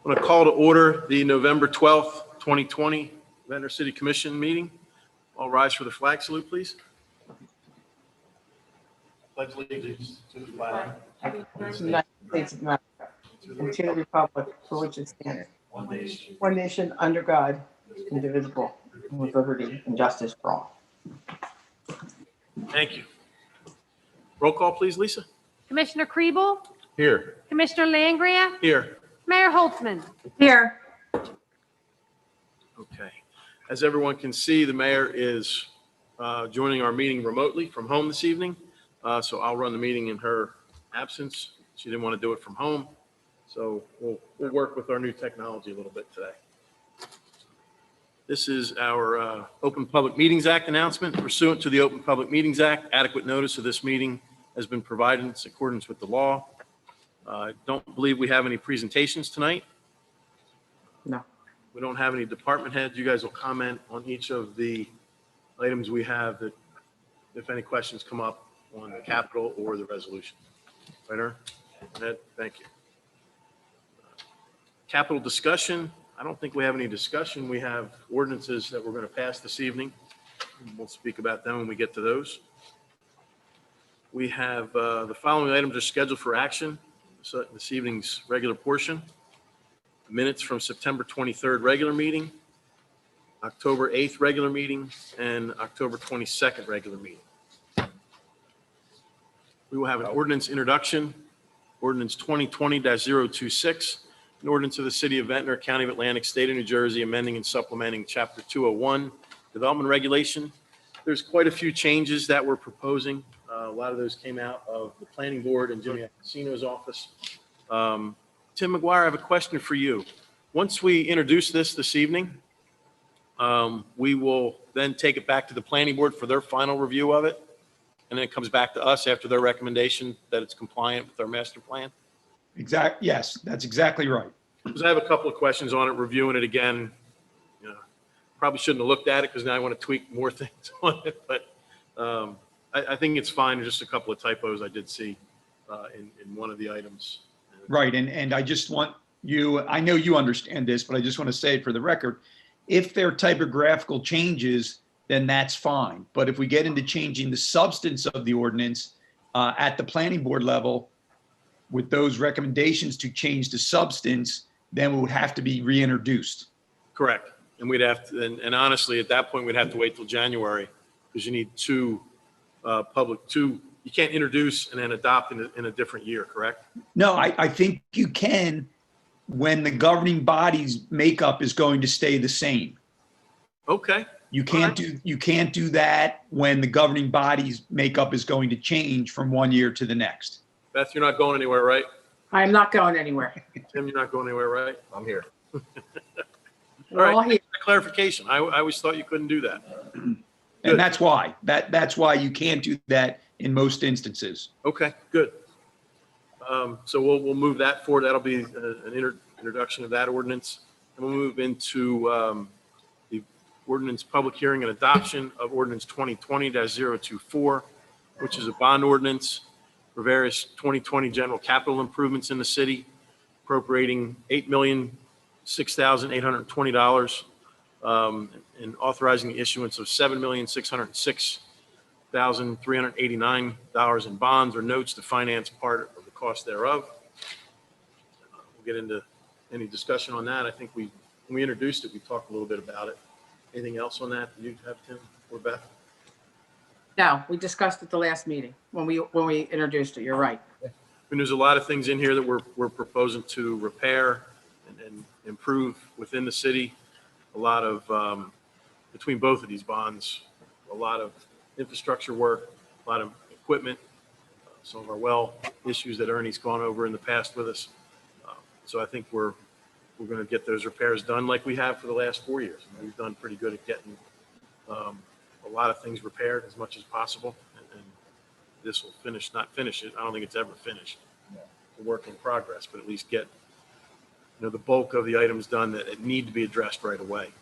I'm going to call to order the November 12th, 2020 Ventnor City Commission meeting. All rise for the flag salute, please. Pledge allegiance to the flag of the United States of America and to the republic for which it stands, one nation under God, indivisible, with liberty and justice for all. Thank you. Roll call, please, Lisa. Commissioner Kriebel? Here. Commissioner Langria? Here. Mayor Holtzman? Here. Okay. As everyone can see, the mayor is joining our meeting remotely from home this evening. So I'll run the meeting in her absence. She didn't want to do it from home. So we'll work with our new technology a little bit today. This is our Open Public Meetings Act announcement. Pursuant to the Open Public Meetings Act, adequate notice of this meeting has been provided in accordance with the law. I don't believe we have any presentations tonight. No. We don't have any department heads. You guys will comment on each of the items we have that, if any questions come up on the capital or the resolution. Right, Ern? Ed, thank you. Capital discussion. I don't think we have any discussion. We have ordinances that we're going to pass this evening. We'll speak about them when we get to those. We have the following items are scheduled for action. So this evening's regular portion. Minutes from September 23rd regular meeting, October 8th regular meeting, and October 22nd regular meeting. We will have an ordinance introduction, ordinance 2020-026, an ordinance of the City of Ventnor, County of Atlantic, State of New Jersey, amending and supplementing Chapter 201, Development Regulation. There's quite a few changes that we're proposing. A lot of those came out of the Planning Board and Jimmy Casino's office. Tim McGuire, I have a question for you. Once we introduce this evening, we will then take it back to the Planning Board for their final review of it, and then it comes back to us after their recommendation that it's compliant with our master plan? Yes, that's exactly right. Because I have a couple of questions on it, reviewing it again. You know, probably shouldn't have looked at it because now I want to tweak more things on it, but I think it's fine. Just a couple of typos I did see in one of the items. Right, and I just want you, I know you understand this, but I just want to say it for the record. If there are typographical changes, then that's fine. But if we get into changing the substance of the ordinance at the Planning Board level, with those recommendations to change the substance, then it would have to be reintroduced. Correct. And we'd have to, and honestly, at that point, we'd have to wait till January because you need two, you can't introduce and then adopt in a different year, correct? No, I think you can when the governing body's makeup is going to stay the same. Okay. You can't do that when the governing body's makeup is going to change from one year to the next. Beth, you're not going anywhere, right? I am not going anywhere. Tim, you're not going anywhere, right? I'm here. All We're all right, here. clarification. I always thought you couldn't do that. Good. And that's why. That's why you can't do that in most instances. Okay, good. So we'll move that forward. That'll be an introduction of that ordinance. And we'll move into the ordinance public hearing and adoption of ordinance 2020-024, which is a bond ordinance for various 2020 general capital improvements in the city, appropriating $8,006,820 and authorizing the issuance of $7,606,389 in bonds or notes to finance part of the cost thereof. We'll get into any discussion on that. I think when we introduced it, we talked a little bit about it. Anything else on that you have, Tim or Beth? No, we discussed it the last meeting when we introduced it. You're right. And there's a lot of things in here that we're proposing to repair and improve within the city. A lot of, between both of these bonds, a lot of infrastructure work, a lot of equipment, some of our well issues that Ernie's gone over in the past with us. So I think we're going to get those repairs done like we have for the last 4 years. And we've done pretty good at getting a lot of things repaired as much as possible. And this will not finish it. I don't think it's ever finished. It's a work in progress, but at least get the bulk of the items done that need to be addressed right away.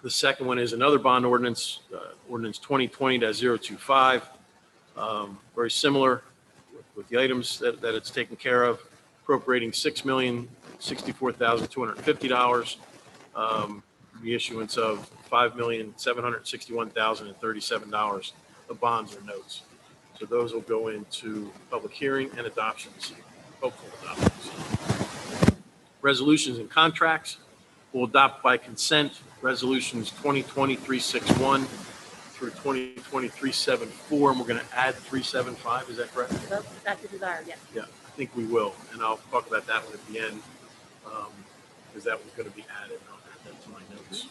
The second one is another bond ordinance, ordinance 2020-025, very similar with the items that it's taken care of, appropriating $6,000,000 $64,250. The issuance of $5,761,037 of bonds or notes. So those will go into public hearing and adoption this evening, hopeful adoption this evening. Resolutions and contracts will adopt by consent resolutions 2020-361 through 2020-374, and we're going to add 375. Is that correct? That's the desire, yes. Yeah, I think we will, and I'll talk about that one at the end, because that was going to be added. I'll add that to my notes.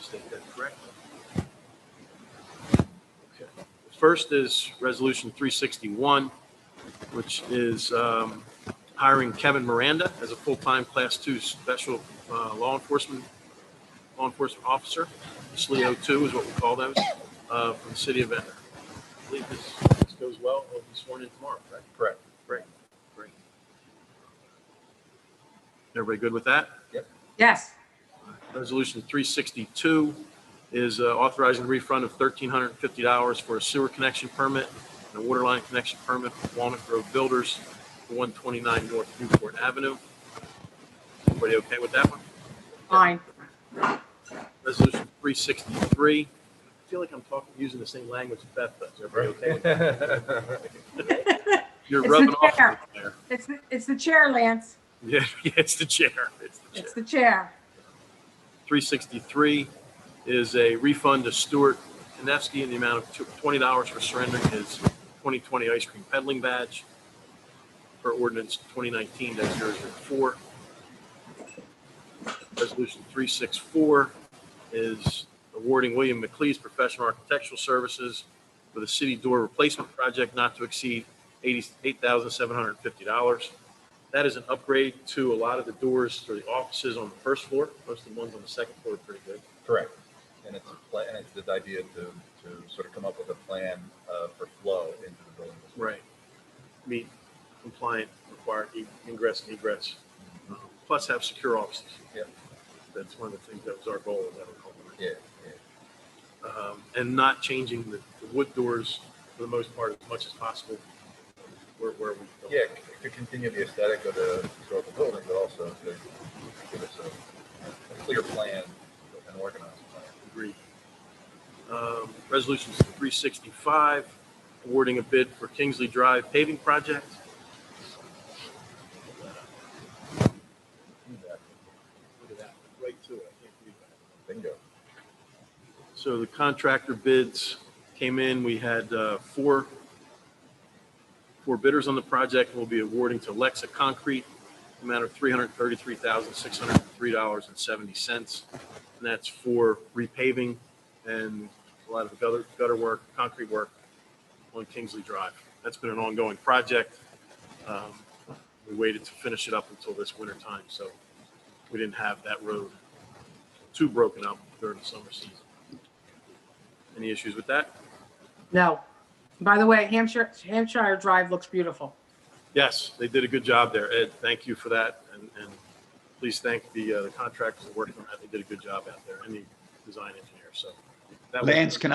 State that correctly. Okay. First is Resolution 361, which is hiring Kevin Miranda as a full-time Class 2 special law enforcement officer. SLEO 2 is what we call those, from the city of Ventnor. I believe this goes well. He'll be sworn in tomorrow, right? Correct. Great. Everybody good with that? Yes. Resolution 362 is authorizing the refund of $1,350 for a sewer connection permit and a water line connection permit for Walnut Grove Builders for 129 North Newport Avenue. Everybody okay with that one? Fine. Resolution 363. I feel like I'm using the same language as Beth does. Everybody okay with that? You're It's rubbing the off chair. there. It's the chair, Lance. Yeah, it's the chair. It's the chair. 363 is a refund to Stuart Konevsky in the amount of $20 for surrendering his 2020 ice cream peddling badge per ordinance 2019-004. Resolution 364 is awarding William McLeese professional architectural services for the city door replacement project not to exceed $88,750. That is an upgrade to a lot of the doors for the offices on the first floor. Most of the ones on the second floor are pretty good. Correct. And it's the idea to sort of come up with a plan for flow into the building. Right. Meet compliant required ingress and egress, plus have secure offices. Yeah. That's one of the things that was our goal of that. Yeah. And not changing the wood doors for the most part as much as possible. Where we go. Yeah, to continue the aesthetic of the historical building, but also to give us a clear plan, an organized plan. Agreed. Resolution 365, awarding a bid for Kingsley Drive paving project. Look at that, right to it. I can't believe that. Bingo. So the contractor bids came in. We had four bidders on the project. We'll be awarding to Lexa Concrete, the amount of $333,603.70. And that's for repaving and a lot of the gutter work, concrete work on Kingsley Drive. That's been an ongoing project. We waited to finish it up until this winter time, so we didn't have that road too broken up during the summer season. Any issues with that? No. By the way, Hampshire Drive looks beautiful. Yes, they did a good job there. Ed, thank you for that. And please thank the contractors that worked on that. They did a good job out there and the design engineer. So that was- Lance, can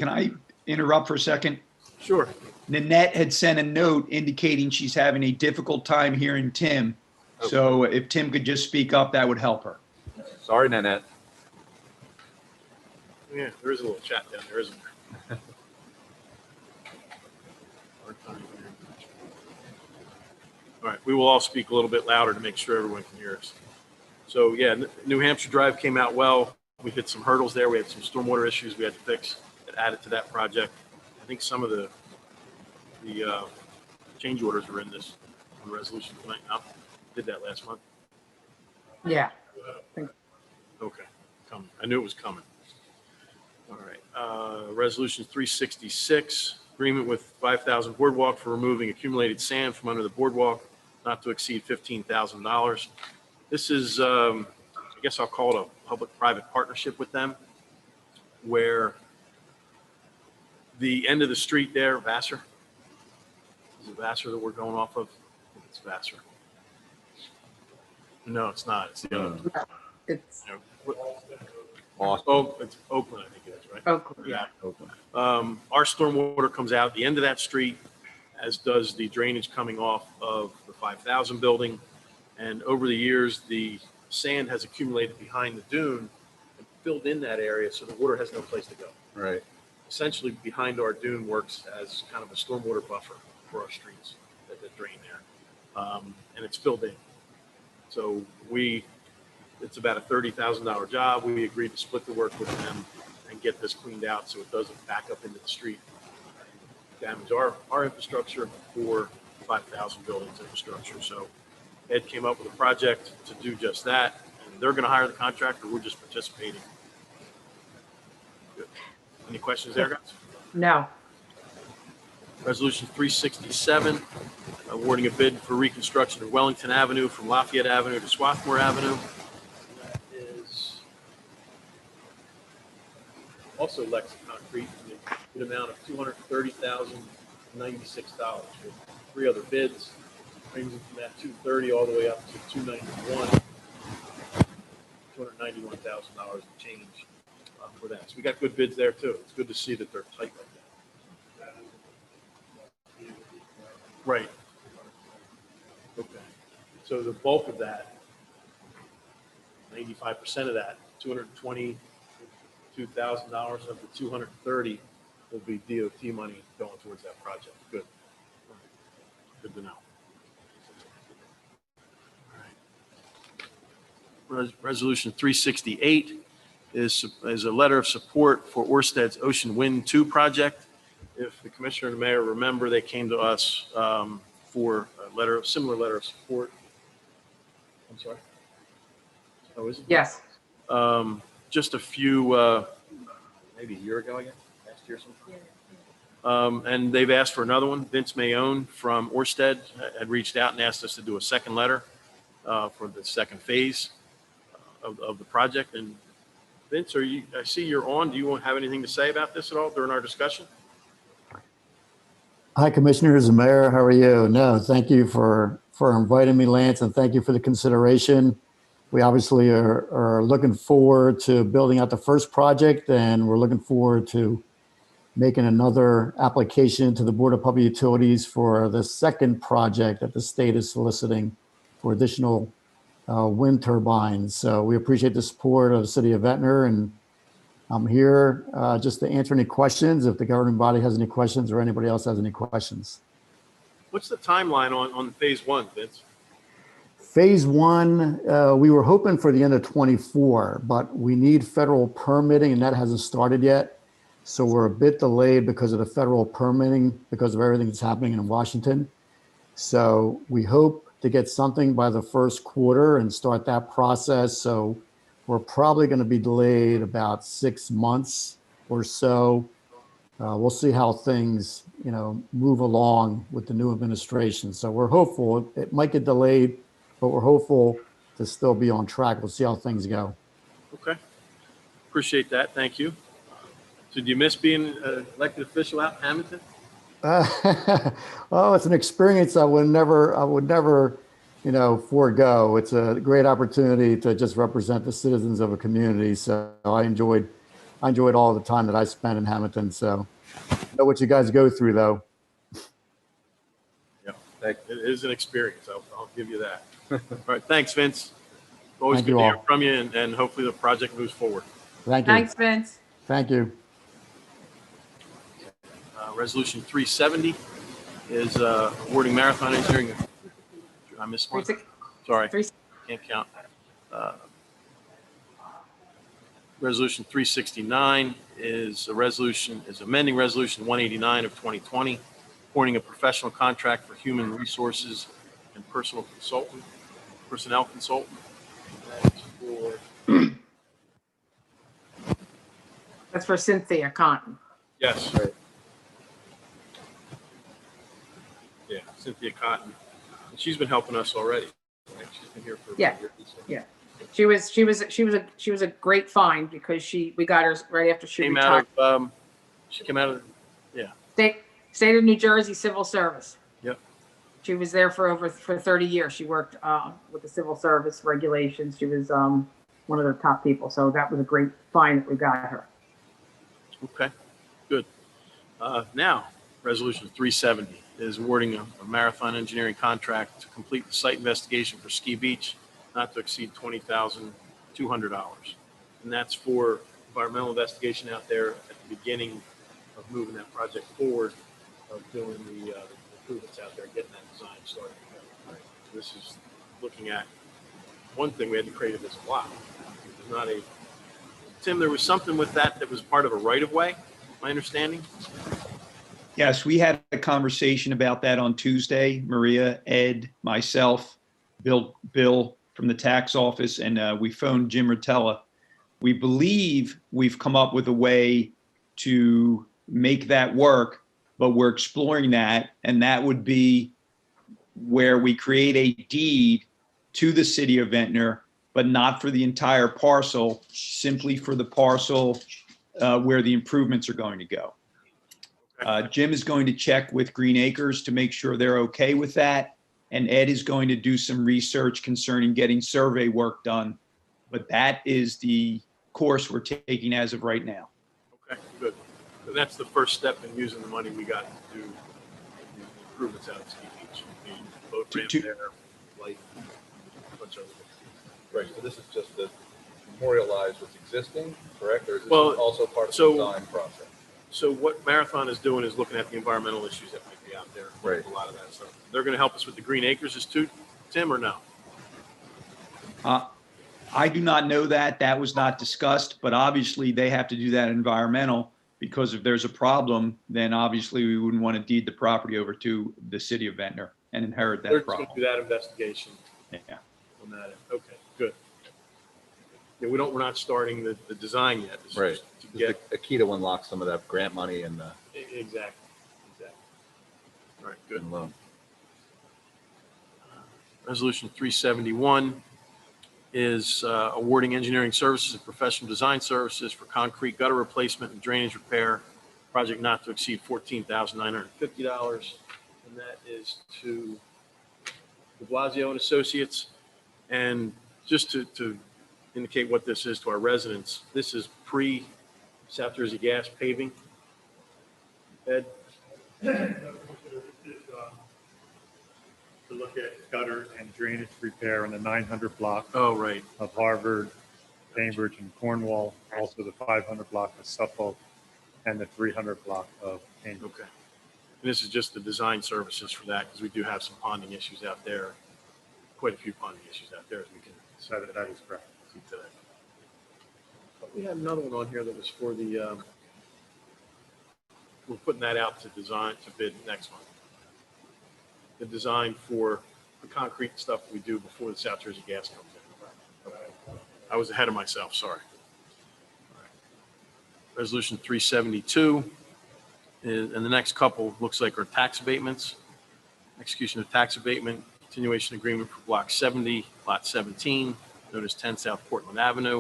I interrupt for a second? Sure. Nanette had sent a note indicating she's having a difficult time hearing Tim. So if Tim could just speak up, that would help her. Sorry, Nanette. Yeah, there is a little chat down there, isn't there? All right, we will all speak a little bit louder to make sure everyone can hear us. So yeah, New Hampshire Drive came out well. We hit some hurdles there. We had some stormwater issues we had to fix that added to that project. I think some of the change orders are in this on the resolution tonight. Now, did that last month. Yeah. Okay, coming. I knew it was coming. All right. Resolution 366, agreement with 5,000 Boardwalk for removing accumulated sand from under the boardwalk, not to exceed $15,000. This is, I guess I'll call it a public-private partnership with them, where the end of the street there, Vassar, is it Vassar that we're going off of? I think it's Vassar. No, it's not. It's the other. It's Oh, it's Oakland, I think it is, right? Oakland. Yeah. Our stormwater comes out at the end of that street, as does the drainage coming off of the 5,000 building. And over the years, the sand has accumulated behind the dune and filled in that area, so the water has no place to go. Right. Essentially, behind our dune works as kind of a stormwater buffer for our streets that drain there. And it's filled in. So it's about a $30,000 job. We agreed to split the work with them and get this cleaned out so it doesn't back up into the street, damage our infrastructure or 5,000 buildings infrastructure. So Ed came up with a project to do just that. And they're going to hire the contractor. We're just participating. Good. Any questions there, guys? No. Resolution 367, awarding a bid for reconstruction of Wellington Avenue from Lafayette Avenue to Swarthmore Avenue. That is also Lex Concrete, in the amount of $230,096 with 3 other bids, ranging from that 230 all the way up to 291, $291,000 to change for that. So we got good bids there too. It's good to see that they're tight like that. Right. Okay. So the bulk of that, 95% of that, $222,000 of the 230 will be DOT money going towards that project. Good. Good to know. All right. Resolution 368 is a letter of support for Orsted's Ocean Wind 2 project. If the commissioner and the mayor remember, they came to us for a similar letter of support. I'm sorry. Oh, is it? Yes. Just a few, maybe a year ago, I guess, last year sometime. And they've asked for another one. Vince Mayone from Orsted had reached out and asked us to do a second letter for the second phase of the project. And Vince, I see you're on. Do you have anything to say about this at all during our discussion? Hi, Commissioners and Mayor. How are you? No, thank you for inviting me, Lance, and thank you for the consideration. We obviously are looking forward to building out the first project, and we're looking forward to making another application to the Board of Public Utilities for the second project that the state is soliciting for additional wind turbines. So we appreciate the support of the city of Ventnor, and I'm here just to answer any questions if the governing body has any questions or anybody else has any questions. What's the timeline on phase 1, Vince? Phase 1, we were hoping for the end of 24, but we need federal permitting and that hasn't started yet. So we're a bit delayed because of the federal permitting, because of everything that's happening in Washington. So we hope to get something by the first quarter and start that process. So we're probably going to be delayed about 6 months or so. We'll see how things, move along with the new administration. So we're hopeful. It might get delayed, but we're hopeful to still be on track. We'll see how things go. Okay. Appreciate that. Thank you. So do you miss being an elected official out in Hamilton? Oh, it's an experience I would never, forego. It's a great opportunity to just represent the citizens of a community. So I enjoyed all the time that I spent in Hamilton. So I know what you guys go through, though. Yeah, it is an experience. I'll give you that. All right. Thanks, Vince. Always Thank good you to hear all. from you, and hopefully the project moves forward. Thank you. Thanks, Vince. Thank you. Resolution 370 is awarding Marathon Engineering. I missed one. Sorry, can't count. Resolution 369 is amending Resolution 189 of 2020, appointing a professional contract for human resources and personnel consultant. That's for Cynthia Cotton. Yes. Yeah, Cynthia Cotton. And she's been helping us already. Right? She's been here for Yeah. years. Yeah. She was a great find because we got her right after she Came retired. She came out of, State of New Jersey Civil Service. Yep. She was there for 30 years. She worked with the civil service regulations. She was one of the top people. So that was a great find that we got her. Okay, good. Now, Resolution 370 is awarding a marathon engineering contract to complete the site investigation for Ski Beach, not to exceed $20,200. And that's for environmental investigation out there at the beginning of moving that project forward, of doing the improvements out there, getting that design started. This is looking at one thing we had to create as a lot. There's not a, Tim, there was something with that was part of a right-of-way, my understanding? Yes, we had a conversation about that on Tuesday. Maria, Ed, myself, Bill from the tax office, and we phoned Jim Rotella. We believe we've come up with a way to make that work, but we're exploring that, and that would be where we create a deed to the city of Ventnor, but not for the entire parcel, simply for the parcel where the improvements are going to go. Jim is going to check with Green Acres to make sure they're okay with that. And Ed is going to do some research concerning getting survey work done. But that is the course we're taking as of right now. Okay, good. So that's the first step in using the money we got to do the improvements out at Ski Beach. The boat ramp there, light, a bunch of other things. Right, so this is just to memorialize what's existing, correct? Or is this Well, also part of so- the design process? So what Marathon is doing is looking at the environmental issues that might be out there. Right. A lot of that stuff. They're going to help us with the Green Acres too, Tim, or no? I do not know that. That was not discussed, but obviously they have to do that environmental, because if there's a problem, then obviously we wouldn't want to deed the property over to the city of Ventnor and inherit They're that just going problem. to do that investigation Yeah. on that end. Okay, good. Yeah, we're not starting the design yet. It's Right. just to Just get, a key to unlock some of that grant money and exactly. All right, good. loan. Resolution 371 is awarding engineering services and professional design services for concrete gutter replacement and drainage repair, project not to exceed $14,950. And that is to de Blasio and Associates. And just to indicate what this is to our residents, this is pre-South Jersey Gas paving. Ed? To look at gutter and drainage repair in the 900 block Oh, right. of Harvard, Cambridge, and Cornwall, also the 500 block of Suffolk, and the 300 block of Cambridge. Okay. And this is just the design services for that, because we do have some ponding issues out there, quite a few ponding issues out there, as we can So that is correct. see today. But we had another one on here that was for the, we're putting that out to design, to bid next month. The design for the concrete stuff we do before the South Jersey Gas comes in. Okay. I was ahead of myself, sorry. All right. Resolution 372, and the next couple looks like are tax abatements. Execution of tax abatement, continuation agreement for Block 70, Lot 17, known as 10 South Portland Avenue.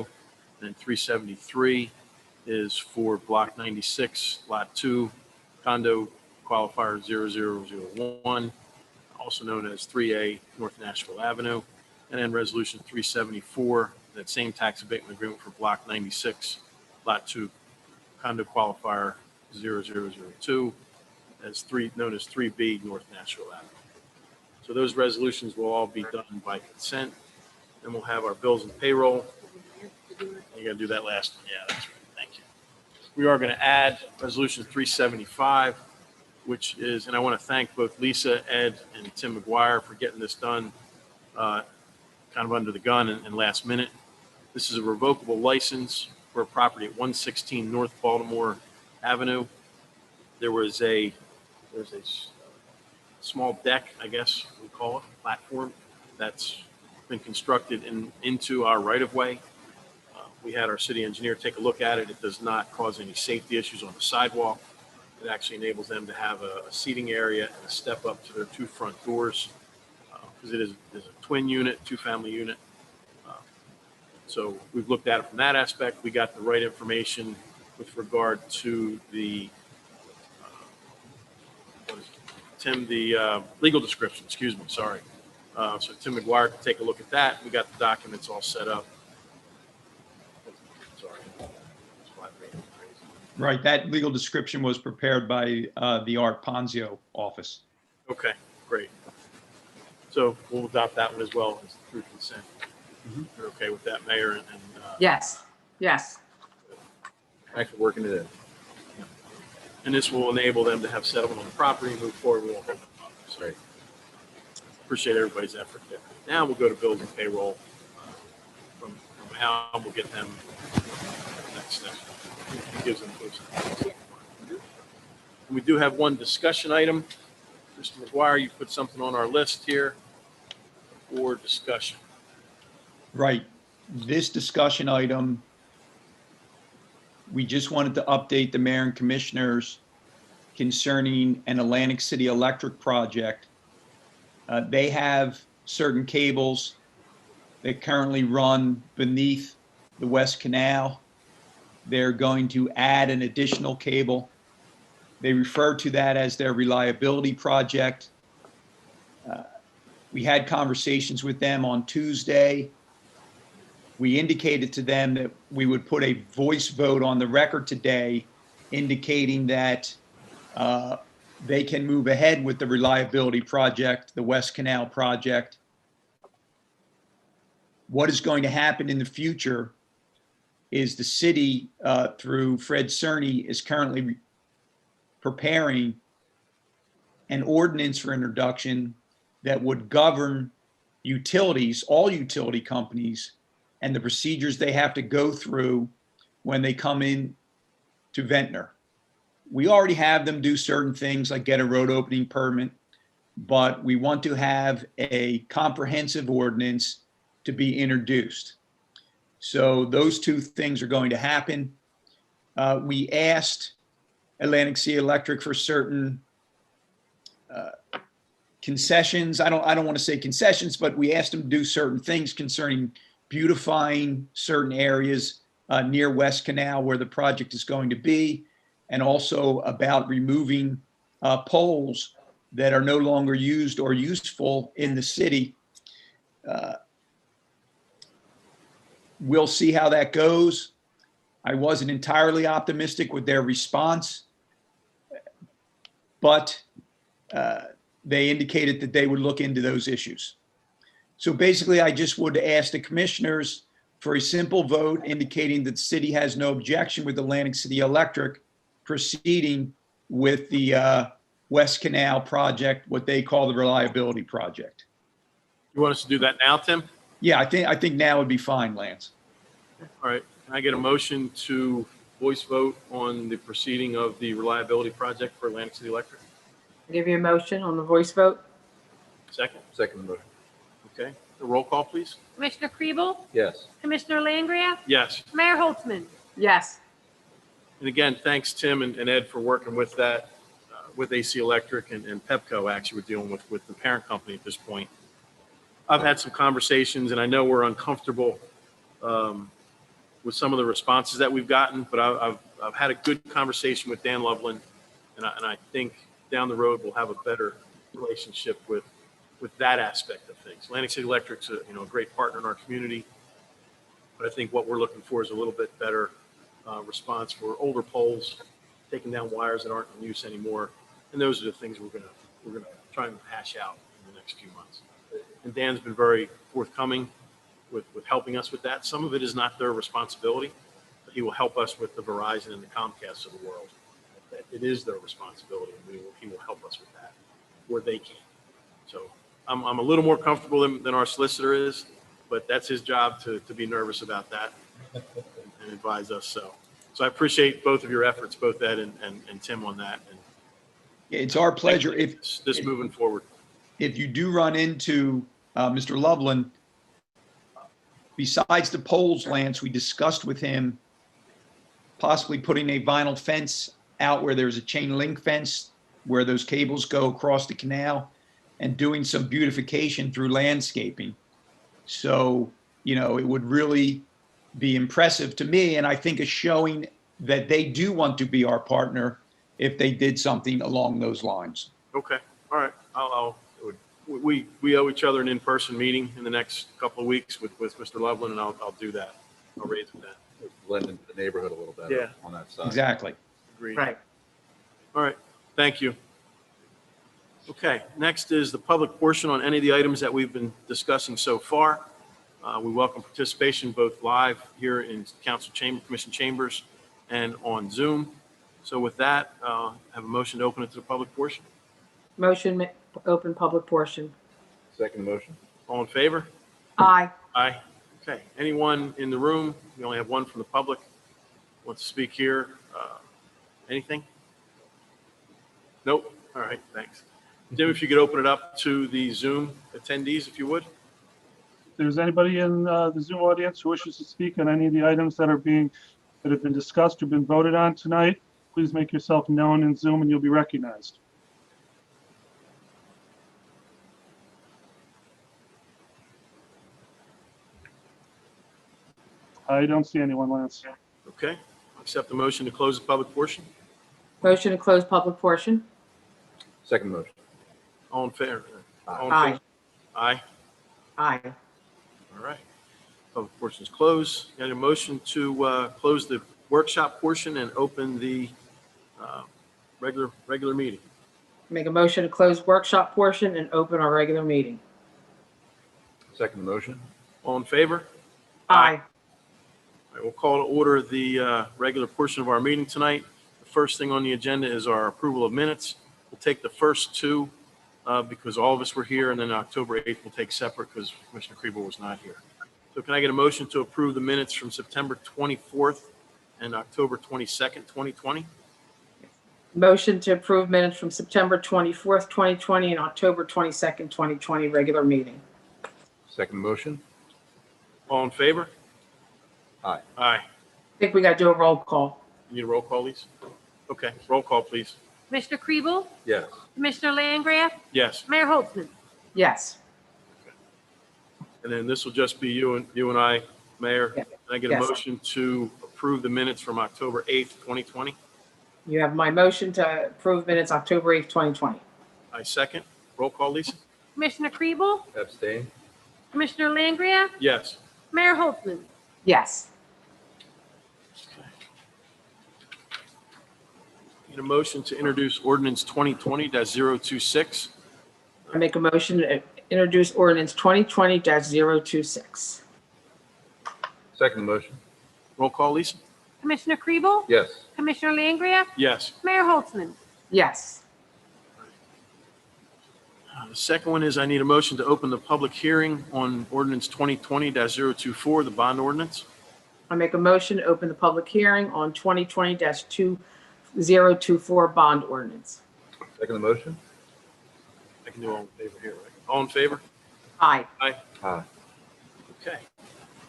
And then 373 is for Block 96, Lot 2, condo qualifier 0001, also known as 3A North Nashville Avenue. And then Resolution 374, that same tax abatement agreement for Block 96, Lot 2, condo qualifier 0002, known as 3B North Nashville Avenue. So those resolutions will all be done by consent. Then we'll have our bills and payroll. You got to do that last one. Yeah, that's right. Thank you. We are going to add Resolution 375, which is, and I want to thank both Lisa, Ed, and Tim McGuire for getting this done kind of under the gun and last minute. This is a revocable license for a property at 116 North Baltimore Avenue. There's a small deck, I guess we call it, platform that's been constructed into our right-of-way. We had our city engineer take a look at it. It does not cause any safety issues on the sidewalk. It actually enables them to have a seating area and a step up to their two front doors, because it is a twin unit, two-family unit. So we've looked at it from that aspect. We got the right information with regard to the Tim, the legal description, excuse me, sorry. So Tim McGuire can take a look at that. We got the documents all set up. Sorry. Right, that legal description was prepared by the Art Ponzio office. Okay, great. So we'll adopt that one as well as through consent. You're okay with that, Mayor? And Yes, yes. Thanks for working it in. and this will enable them to have settlement on the property and move forward. We won't hold them up. So Great. appreciate everybody's effort there. Now we'll go to bills and payroll. From Al, we'll get them next step. He gives them those. And we do have one discussion item. Mr. McGuire, you put something on our list here for discussion. Right. This discussion item, we just wanted to update the mayor and commissioners concerning an Atlantic City Electric project. They have certain cables that currently run beneath the West Canal. They're going to add an additional cable. They refer to that as their reliability project. We had conversations with them on Tuesday. We indicated to them that we would put a voice vote on the record today indicating that they can move ahead with the reliability project, the West Canal project. What is going to happen in the future is the city, through Fred Cerny, is currently preparing an ordinance for introduction that would govern utilities, all utility companies, and the procedures they have to go through when they come in to Ventnor. We already have them do certain things like get a road opening permit, but we want to have a comprehensive ordinance to be introduced. So those two things are going to happen. We asked Atlantic City Electric for certain concessions. I don't want to say concessions, but we asked them to do certain things concerning beautifying certain areas near West Canal where the project is going to be, and also about removing poles that are no longer used or useful in the city. We'll see how that goes. I wasn't entirely optimistic with their response, but they indicated that they would look into those issues. So basically, I just would ask the commissioners for a simple vote indicating that the city has no objection with Atlantic City Electric proceeding with the West Canal project, what they call the reliability project. You want us to do that now, Tim? Yeah, I think now would be fine, Lance. All right. Can I get a motion to voice vote on the proceeding of the reliability project for Atlantic City Electric? Give you a motion on the voice vote? Second? Second motion. Okay. The roll call, please. Commissioner Kriebel? Yes. Commissioner Langria? Yes. Mayor Holtzman? Yes. And again, thanks, Tim and Ed, for working with that, with AC Electric and Pepco. Actually, we're dealing with the parent company at this point. I've had some conversations, and I know we're uncomfortable with some of the responses that we've gotten, but I've had a good conversation with Dan Loveland, and I think down the road we'll have a better relationship with that aspect of things. Atlantic City Electric's a great partner in our community, but I think what we're looking for is a little bit better response for older poles, taking down wires that aren't in use anymore, and those are the things we're gonna try and hash out in the next few months. And Dan's been very forthcoming with helping us with that. Some of it is not their responsibility, but he will help us with the Verizon and the Comcast of the world. That it is their responsibility, and he will help us with that where they can. So I'm a little more comfortable than our solicitor is, but that's his job to be nervous about that and advise us. So I appreciate both of your efforts, both Ed and Tim, on that. And It's our pleasure. If this moving forward. If you do run into Mr. Loveland, besides the poles, Lance, we discussed with him possibly putting a vinyl fence out where there's a chain link fence where those cables go across the canal, and doing some beautification through landscaping. So, it would really be impressive to me, and I think a showing that they do want to be our partner if they did something along those lines. Okay. All right. We owe each other an in-person meeting in the next couple of weeks with Mr. Loveland, and I'll do that. I'll raise that. blend into the neighborhood a little better Yeah. on that side. Exactly. Agreed. Right. All right, thank you. Okay, next is the public portion on any of the items that we've been discussing so far. We welcome participation both live here in commission chambers and on Zoom. So with that, I have a motion to open it to the public portion. Motion, open public portion. Second motion? All in favor? Aye. Aye. Okay, anyone in the room? We only have one from the public. Wants to speak here? Anything? Nope. All right, thanks. Jim, if you could open it up to the Zoom attendees, if you would. If there's anybody in the Zoom audience who wishes to speak on any of the items that have been discussed or been voted on tonight, please make yourself known in Zoom and you'll be recognized. I don't see anyone, Lance. Okay, accept the motion to close the public portion. Motion to close public portion. Second motion? All in favor? All in Aye. favor? Aye. Aye. All right. Public portion is closed. Got a motion to close the workshop portion and open the regular meeting. Make a motion to close workshop portion and open our regular meeting. Second motion? All in favor? Aye. All right, we'll call to order the regular portion of our meeting tonight. The first thing on the agenda is our approval of minutes. We'll take the first two because all of us were here, and then October 8th we'll take separate because Commissioner Kriebel was not here. So can I get a motion to approve the minutes from September 24th and October 22nd, 2020? Motion to approve minutes from September 24th, 2020 and October 22nd, 2020 regular meeting. Second motion? All in favor? Aye. Aye. I think we got to do a roll call. You need a roll call, Lisa? Okay, roll call, please. Commissioner Kriebel? Yes. Commissioner Landgraf? Yes, Mayor Holtzman? Yes. and then this will just be you and I, Mayor. Yeah. Can I get a Yes. motion to approve the minutes from October 8th, 2020? You have my motion to approve minutes October 8th, 2020. I second. Roll call, Lisa? Commissioner Kriebel? Abstain? Commissioner Landgraf? Yes. Mayor Holtzman? Yes. Need a motion to introduce ordinance 2020-026. I make a motion to introduce ordinance 2020-026. Second motion? Roll call, Lisa? Commissioner Kriebel? Yes. Commissioner Landgraf? Yes. Mayor Holtzman? Yes. The second one is I need a motion to open the public hearing on ordinance 2020-024, the bond ordinance. I make a motion to open the public hearing on 2020-2024 bond ordinance. Second motion? I can do all in favor here, right? All in favor? Aye. Aye. Aye. Okay.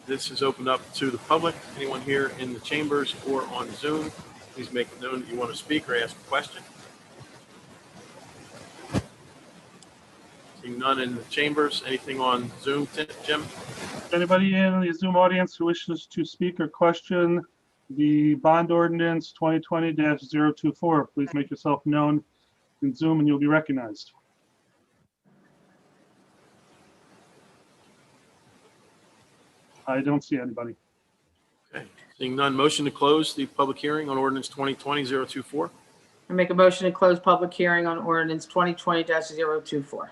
This is opened up to the public. Anyone here in the chambers or on Zoom, please make it known that you want to speak or ask a question. Seeing none in the chambers. Anything on Zoom, Jim? Anybody in the Zoom audience who wishes to speak or question the bond ordinance 2020-024, please make yourself known in Zoom and you'll be recognized. I don't see anybody. Okay. Seeing none, motion to close the public hearing on ordinance 2020-024. I make a motion to close public hearing on ordinance 2020-024.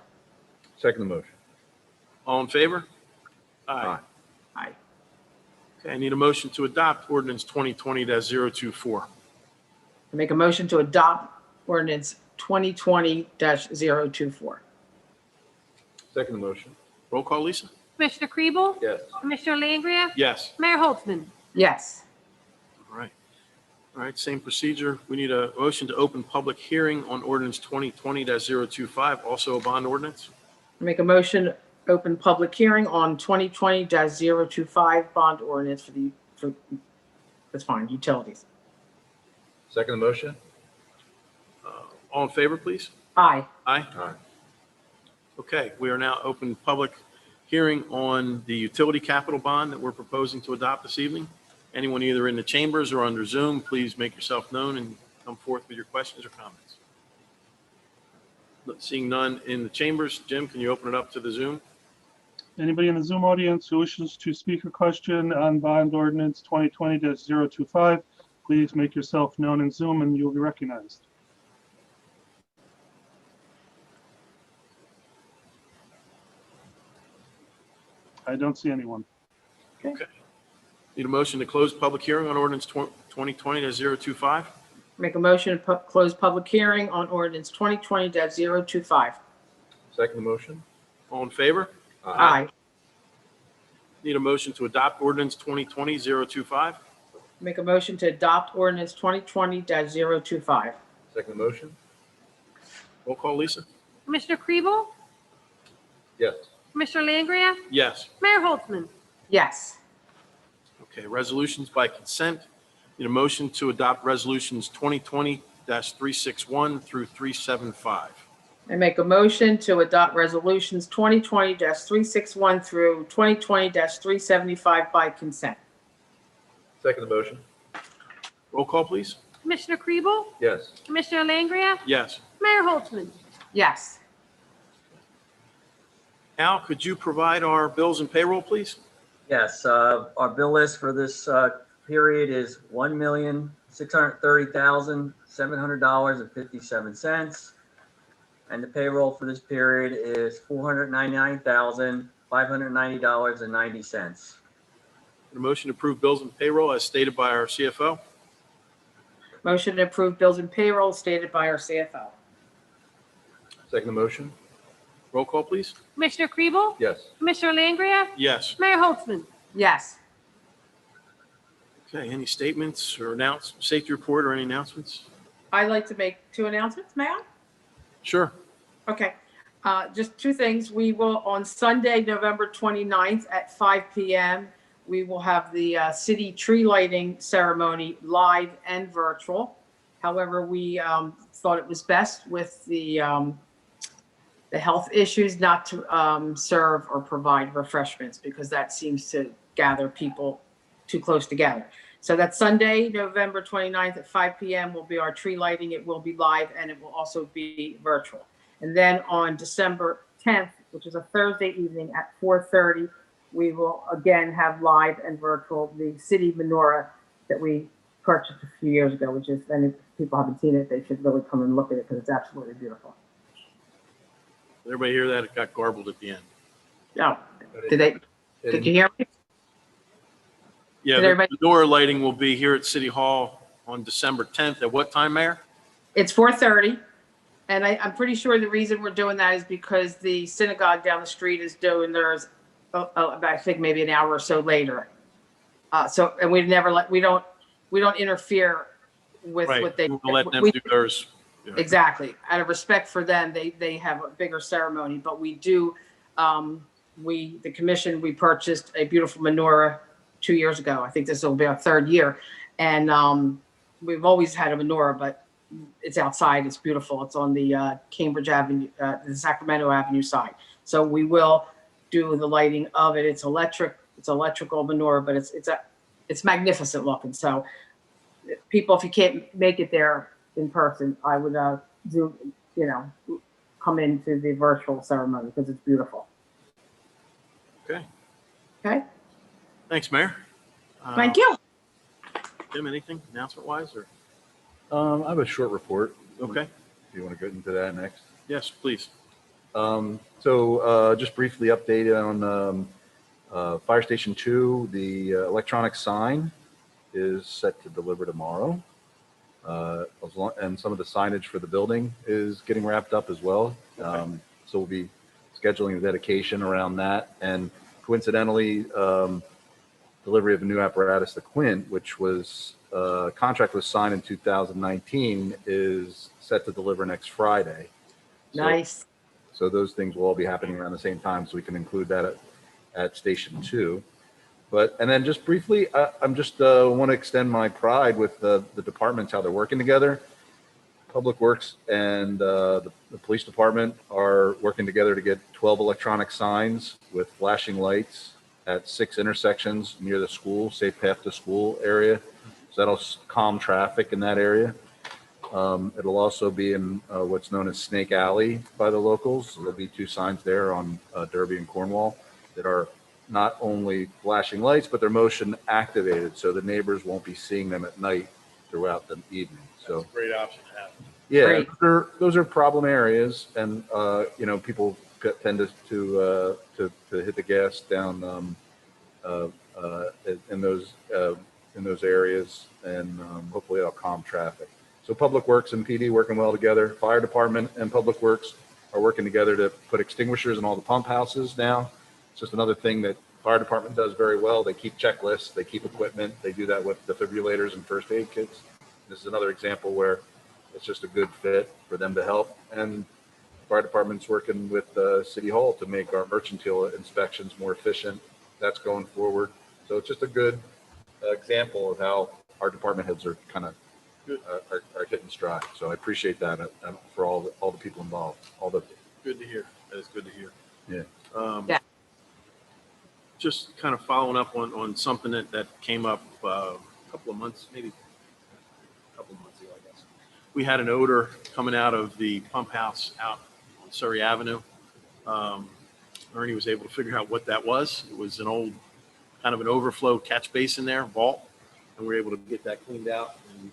Second motion? All in favor? Aye. Aye. Okay, I need a motion to adopt ordinance 2020-024. I make a motion to adopt ordinance 2020-024. Second motion? Roll call, Lisa? Commissioner Kriebel? Yes. Commissioner Landgraf? Yes. Mayor Holtzman? Yes. All right. All right, same procedure. We need a motion to open public hearing on ordinance 2020-025, also a bond ordinance. I make a motion to open public hearing on 2020-025 bond ordinance for that's fine, utilities. Second motion? All in favor, please? Aye. Aye. Aye. Okay, we are now open public hearing on the utility capital bond that we're proposing to adopt this evening. Anyone either in the chambers or under Zoom, please make yourself known and come forth with your questions or comments. Seeing none in the chambers, Jim, can you open it up to the Zoom? Anybody in the Zoom audience who wishes to speak or question on bond ordinance 2020-025, please make yourself known in Zoom and you'll be recognized. I don't see anyone. Need a motion to close public hearing on ordinance 2020-025? Make a motion to close public hearing on ordinance 2020-025. Second the motion? All in favor? Aye. Need a motion to adopt ordinance 2020-025? Make a motion to adopt ordinance 2020-025. Second the motion? Roll call, Lisa? Commissioner Kriebel? Yes. Commissioner Langria? Yes. Mayor Holtzman? Yes. Okay, resolutions by consent. Need a motion to adopt resolutions 2020-361 through 375. I make a motion to adopt resolutions 2020-361 through 2020-375 by consent. Second the motion? Roll call, please. Commissioner Kriebel? Yes. Commissioner Langria? Yes. Mayor Holtzman? Yes. Al, could you provide our bills and payroll, please? Yes, our bill list for this period is $1,630,700.57. And the payroll for this period is $499,590.90. A motion to approve bills and payroll as stated by our CFO. Motion to approve bills and payroll stated by our CFO. Second the motion? Roll call, please. Commissioner Kriebel? Yes. Commissioner Langria? Yes. Mayor Holtzman? Yes. Okay, any statements or safety report or any announcements? I'd like to make 2 announcements, may I? Sure. Okay, just 2 things. We will, on Sunday, November 29th at 5 p.m., we will have the city tree lighting ceremony live and virtual. However, we thought it was best with the health issues not to serve or provide refreshments because that seems to gather people too close together. So that's Sunday, November 29th at 5 p.m. will be our tree lighting. It will be live and it will also be virtual. And then on December 10th, which is a Thursday evening at 4:30, we will again have live and virtual the city menorah that we purchased a few years ago, which is, and if people haven't seen it, they should really come and look at it because it's absolutely beautiful. Everybody hear that? It got garbled at the end. Oh, did you hear me? Yeah, Did the everybody- menorah lighting will be here at City Hall on December 10th. At what time, Mayor? It's 4:30. And I'm pretty sure the reason we're doing that is because the synagogue down the street is doing theirs, I think maybe an hour or so later. So, and we don't interfere with Right. what they. We'll let them we- do theirs. Yeah. Exactly. Out of respect for them, they have a bigger ceremony, but we do, the commission, we purchased a beautiful menorah 2 years ago. I think this will be our 3rd year. And we've always had a menorah, but it's outside. It's beautiful. It's on the Cambridge Avenue, the Sacramento Avenue side. So we will do the lighting of it. It's electrical menorah, but it's magnificent looking. So people, if you can't make it there in person, I would come into the virtual ceremony because it's beautiful. Okay. Okay. Thanks, Mayor. Thank you. Tim, anything announcement-wise or? I have a short report. Okay. If you want to get into that next. Yes, please. So just briefly updated on Fire Station 2, the electronic sign is set to deliver tomorrow. And some of the signage for the building is getting wrapped up as well. So we'll be scheduling the dedication around that. And coincidentally, delivery of a new apparatus, the Quint, which was contract was signed in 2019, is set to deliver next Friday. Nice. So those things will all be happening around the same time, so we can include that at Station 2. And then just briefly, I'm just want to extend my pride with the departments, how they're working together. Public Works and the police department are working together to get 12 electronic signs with flashing lights at 6 intersections near the school, safe path to school area. So that'll calm traffic in that area. It'll also be in what's known as Snake Alley by the locals. There'll be 2 signs there on Derby and Cornwall. that are not only flashing lights, but they're motion activated, so the neighbors won't be seeing them at night throughout the evening. So That's a great option to have. yeah, Great. those are problem areas, and you know, people tend to hit the gas down in those areas, and hopefully it'll calm traffic. So Public Works and PD working well together. Fire Department and Public Works are working together to put extinguishers in all the pump houses now. It's just another thing that Fire Department does very well. They keep checklists, they keep equipment, they do that with defibrillators and first aid kits. This is another example where it's just a good fit for them to help. And Fire Department's working with City Hall to make our mercantile inspections more efficient. That's going forward. So it's just a good example of how our department heads are kind of are hitting stride. So I appreciate that for all the people involved. Good to hear. That is good to hear. Yeah. Yeah. Just kind of following up on something that came up a couple of months, maybe a couple of months ago, I guess. We had an odor coming out of the pump house out on Surrey Avenue. Ernie was able to figure out what that was. It was an old kind of an overflow catch basin there, vault, and we were able to get that cleaned out. And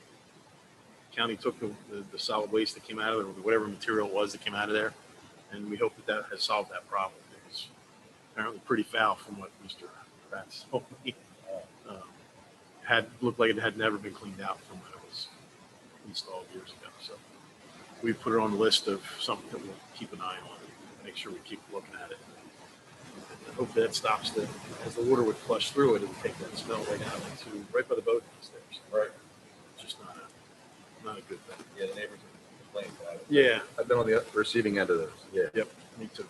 the county took the solid waste that came out of it, or whatever material it was that came out of there, and we hope that has solved that problem. It was apparently pretty foul from what Mr. Kratz told me. Looked like it had never been cleaned out from when it was installed years ago. So we put it on the list of something that we'll keep an eye on, make sure we keep looking at it. And hopefully that stops as the water would flush through it, it would take that smell right out into right by the boat downstairs. Right. It's just not a good thing. Yeah, the neighbors complain about it. Yeah. I've been on the receiving end of those. Yeah. Yep. Me too.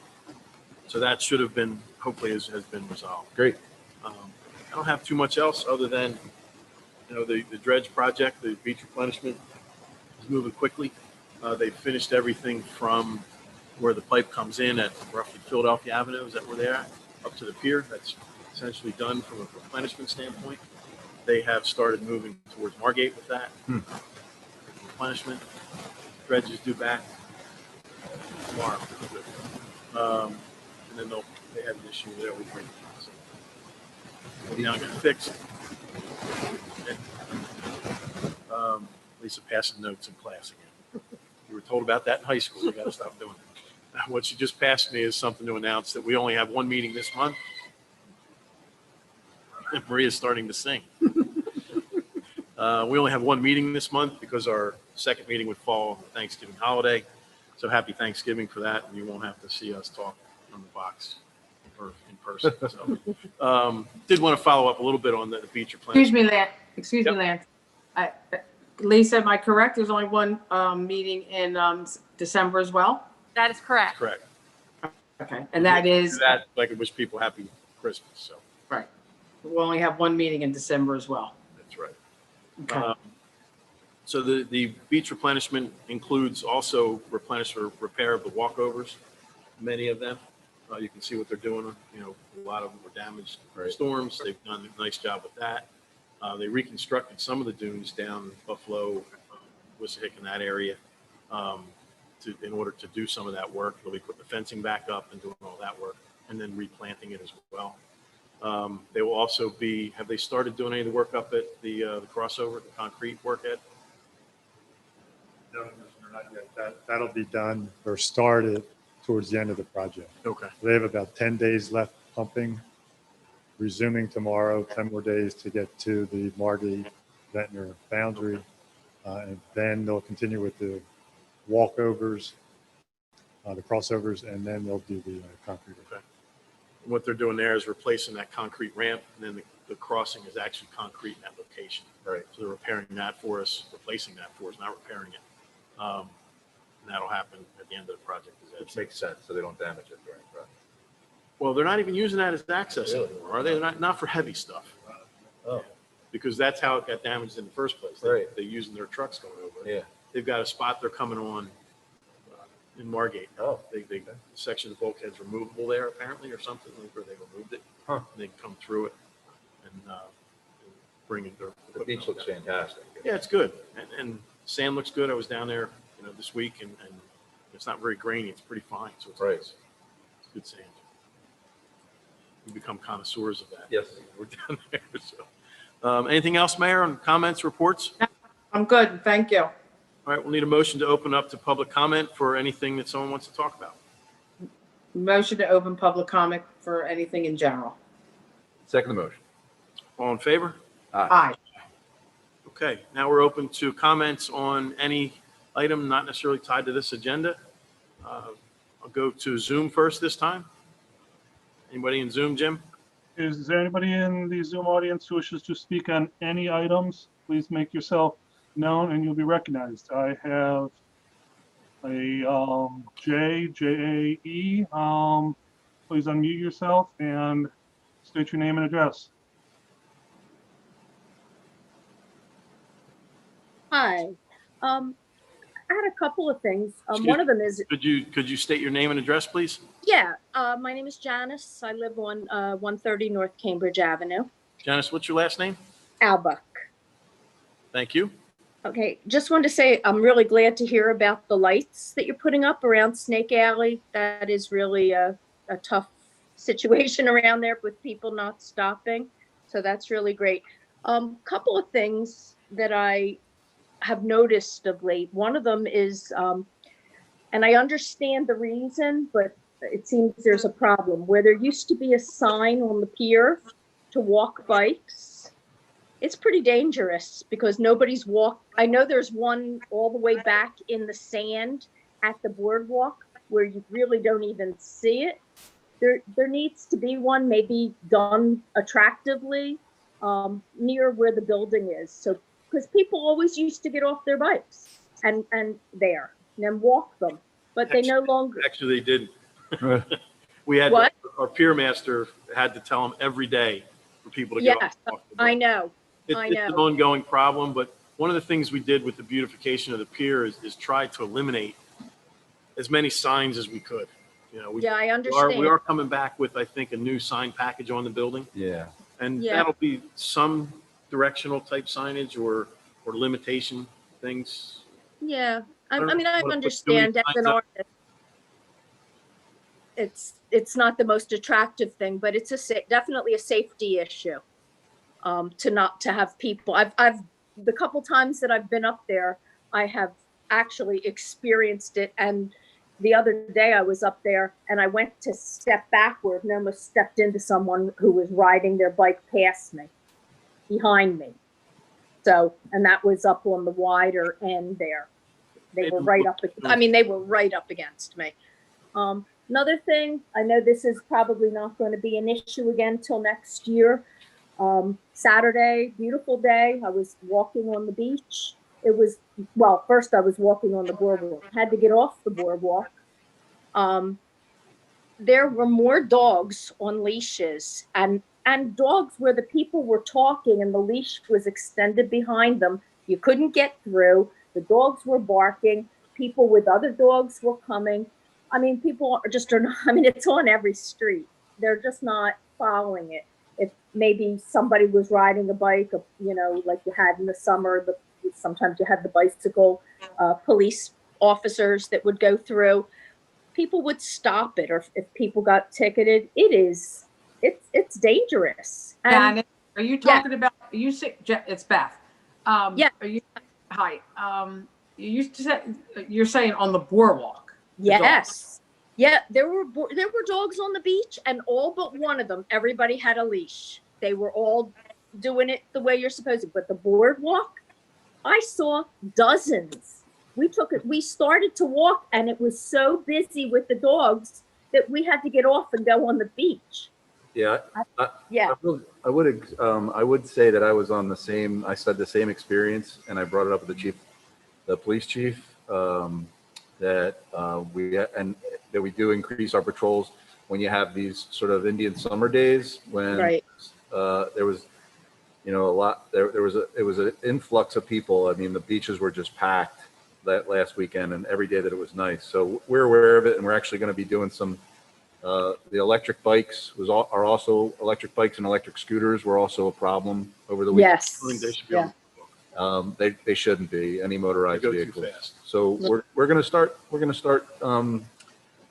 So that should have been, hopefully has been resolved. Great. I don't have too much else other than, you know, the dredge project, the beach replenishment is moving quickly. They finished everything from where the pipe comes in at roughly Philadelphia Avenue. Is that where they're at? Up to the pier. That's essentially done from a replenishment standpoint. They have started moving towards Margate with that. Replenishment. Dredge is due back tomorrow. And then they had an issue there with bringing it. So now got fixed. Lisa passing notes in class again. You were told about that in high school. You got to stop doing it. What she just passed me is something to announce that we only have one meeting this month. And Maria's starting to sing. We only have one meeting this month because our second meeting would fall on the Thanksgiving holiday. So happy Thanksgiving for that. And you won't have to see us talk on the box or in person. So did want to follow up a little bit on the beach replenishment. Excuse me, Lance. Lisa, am I correct? There's only one meeting in December as well? That is correct. Correct. Okay, and that is, That, like, I wish people happy Christmas. So right. We'll only have one meeting in December as well. that's right. Okay. So the beach replenishment includes also replenish or repair of the walkovers, many of them. You can see what they're doing. You know, a lot of them were damaged by storms. They've done a nice job with that. They reconstructed some of the dunes down Buffalo, Wissahick in that area in order to do some of that work. They'll be putting the fencing back up and doing all that work and then replanting it as well. They will also be, have they started doing any of the work up at the crossover, the concrete work at? No, not yet. That'll be done or started towards the end of the project. Okay. They have about 10 days left pumping, resuming tomorrow, 10 more days to get to the Margate Ventnor boundary. And then they'll continue with the walkovers, the crossovers, and then they'll do the concrete. Okay. What they're doing there is replacing that concrete ramp, and then the crossing is actually concrete in that location. Right. So they're repairing that for us, replacing that for us, not repairing it. And that'll happen at the end of the project. Which makes sense, so they don't damage it during the project. Well, they're not even using that as access Really? anymore, are they? They're not for heavy stuff. Oh, Because that's how it got damaged in the first place. Right. They're using their trucks going over. yeah. They've got a spot they're coming on in Margate. Oh, They section of the bulkhead's removable there apparently or something, or they removed it. Huh. They can come through it and bring it. the beach looks fantastic. Yeah, it's good. And sand looks good. I was down there, this week and it's not very grainy. It's pretty fine. So it's Right. nice. It's good sand. we become connoisseurs of that. Yes. We're down there, so. Anything else, Mayor, on comments, reports? I'm good, thank you. All right, we'll need a motion to open up to public comment for anything that someone wants to talk about. Motion to open public comment for anything in general. Second the motion. All in favor? Aye. Okay, now we're open to comments on any item not necessarily tied to this agenda. I'll go to Zoom first this time. Anybody in Zoom, Jim? Is there anybody in the Zoom audience who wishes to speak on any items? Please make yourself known and you'll be recognized. I have a J-A-E. Please unmute yourself and state your name and address. Hi. I had a couple of things. Excuse One of them is, Could you state your name and address, please? yeah, my name is Janice. I live on 130 North Cambridge Avenue, Janice, what's your last name? Albuck. Thank you. Okay, just wanted to say I'm really glad to hear about the lights that you're putting up around Snake Alley. That is really a tough situation around there with people not stopping. So that's really great. Couple of things that I have noticed of late. One of them is, and I understand the reason, but it seems there's a problem where there used to be a sign on the pier to walk bikes. It's pretty dangerous because nobody's walked. I know there's one all the way back in the sand at the boardwalk where you really don't even see it. There needs to be one maybe done attractively near where the building is. So, because people always used to get off their bikes and there and then walk them, but they no longer. Actually, they didn't. We had, What? our pier master had to tell them every day for people to get Yes, off the I boat. know. It's an ongoing problem, but one of the things we did with the beautification of the pier is try to eliminate as many signs as we could. You know, Yeah, I we understand. are coming back with, I think, a new sign package on the building. Yeah. And Yeah. that'll be some directional type signage or limitation things. Yeah, I don't mean, I wanna put too many understand as signs an up. artist. It's not the most attractive thing, but it's definitely a safety issue. To have people, I've the couple times that I've been up there, I have actually experienced it. And the other day I was up there and I went to step backward and almost stepped into someone who was riding their bike past me, behind me. So, and that was up on the wider end there. They were right up, I mean, they were right up against me. Another thing, I know this is probably not going to be an issue again till next year. Saturday, beautiful day. I was walking on the beach. It was, well, first I was walking on the boardwalk, had to get off the boardwalk. There were more dogs on leashes and dogs where the people were talking and the leash was extended behind them. You couldn't get through. The dogs were barking. People with other dogs were coming. I mean, people are not, I mean, it's on every street. They're just not following it. If maybe somebody was riding a bike, you know, like you had in the summer, sometimes you had the bicycle police officers that would go through. People would stop it, or if people got ticketed, it's dangerous. And Janet, are you talking about, you say, it's Beth. Yeah. Are you, hi, you used to say, you're saying on the boardwalk? the dogs. yes, yeah, there were dogs on the beach, and all but one of them, everybody had a leash. They were all doing it the way you're supposed to. But the boardwalk, I saw dozens. We started to walk, and it was so busy with the dogs that we had to get off and go on the beach. Yeah. Yeah. I would say that I was on the same, I said the same experience, and I brought it up with the police chief, that we do increase our patrols when you have these sort of Indian summer days when Right. There was, you know, it was an influx of people. I mean, the beaches were just packed that last weekend and every day that it was nice. So we're aware of it, and we're actually going to be doing some. The electric bikes electric bikes and electric scooters were also a problem over the weekend. Yes. I think they should be Yeah. on. They shouldn't be any motorized They go too vehicles. fast. So we're going to start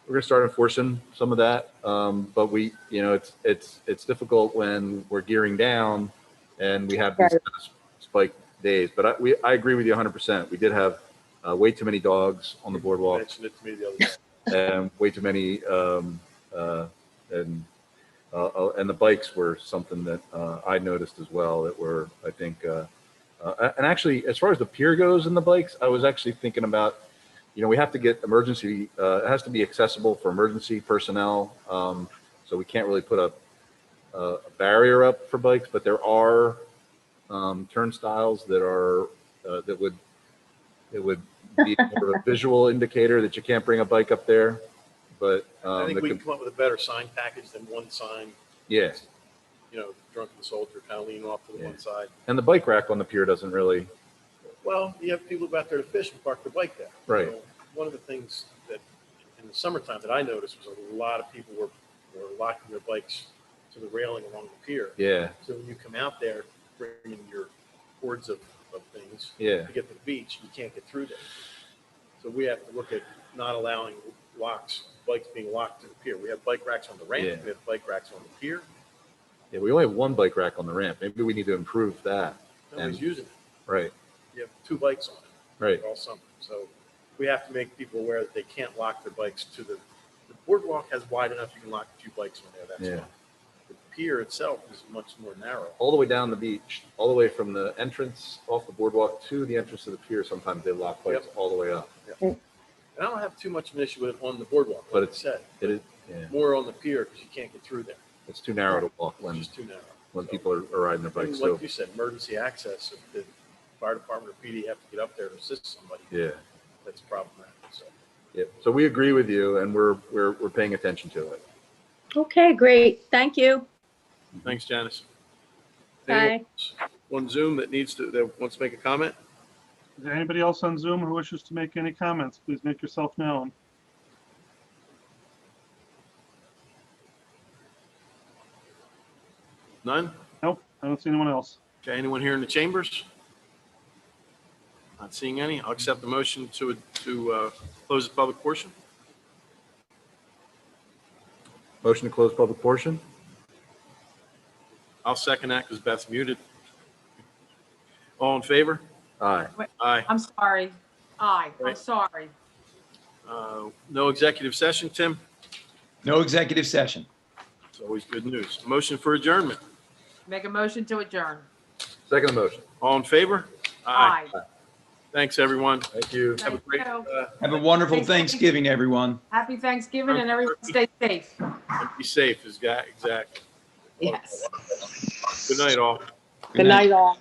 we're gonna start enforcing some of that. But we, it's difficult when we're gearing down and we have these kind of spike days. But I agree with you 100%. We did have way too many dogs on the You boardwalk mentioned it to me the other day. and way too many, and the bikes were something that I noticed as well that were, I think, and actually, as far as the pier goes and the bikes, I was actually thinking about, we have to get emergency, it has to be accessible for emergency personnel. So we can't really put a barrier up for bikes, but there are turnstiles that are, that would be sort of a visual indicator that you can't bring a bike up there. But I think that we could- can come up with a better sign package than one sign, yeah. drunken soldier kind of leaning off to the one side. And the bike rack on the pier doesn't really, Well, you have people who go out there to fish and park their bike there. Right. So one of the things that in the summertime that I noticed was a lot of people were locking their bikes to the railing along the pier. yeah, So when you come out there bringing your hordes of things yeah. to get to the beach, you can't get through there. So we have to look at not allowing bikes being locked to the pier. We have bike racks on the ramp. Yeah. We have bike racks on the pier. Yeah, we only have one bike rack on the ramp. Maybe we need to improve that. Nobody's And- using it. Right, You have 2 bikes on it. right. All summer. So we have to make people aware that they can't lock their bikes to the boardwalk has wide enough, you can lock a few bikes on there, that's Yeah. fine. The pier itself is much more narrow. All the way down the beach, all the way from the entrance off the boardwalk to the entrance of the pier. Sometimes they lock bikes all the way up. And I don't have too much of an issue with it on the boardwalk, But like I said. It is, yeah, More on the pier because you can't get through there. it's too narrow to walk It's when just too narrow. So, people are riding their and bikes. like So, you said, emergency access, if the fire department or PD have to get up there to assist somebody, yeah, that's problematic. So yeah. So we agree with you, and we're paying attention to it. Okay, great. Thank you. thanks, Janice. Bye. Anyone else on Zoom that wants to make a comment? Is there anybody else on Zoom who wishes to make any comments? Please make yourself known. None? Nope, I don't see anyone else. Okay, anyone here in the chambers? Not seeing any. I'll accept the motion to close the public portion. Motion to close public portion. I'll second that because Beth's muted. All in favor? Aye. Aye. I'm sorry. Aye, I'm Right. sorry. No executive session, Tim? No executive session. It's always good news. Motion for adjournment. Make a motion to adjourn. Second motion. All in favor? Aye. Thanks, everyone. Thank you. Have a Thank great, you. Have a wonderful Thanks. Thanksgiving, everyone. Happy Thanksgiving and everyone stay safe. and be safe, exactly. Yes. Good night, all. Good night, all.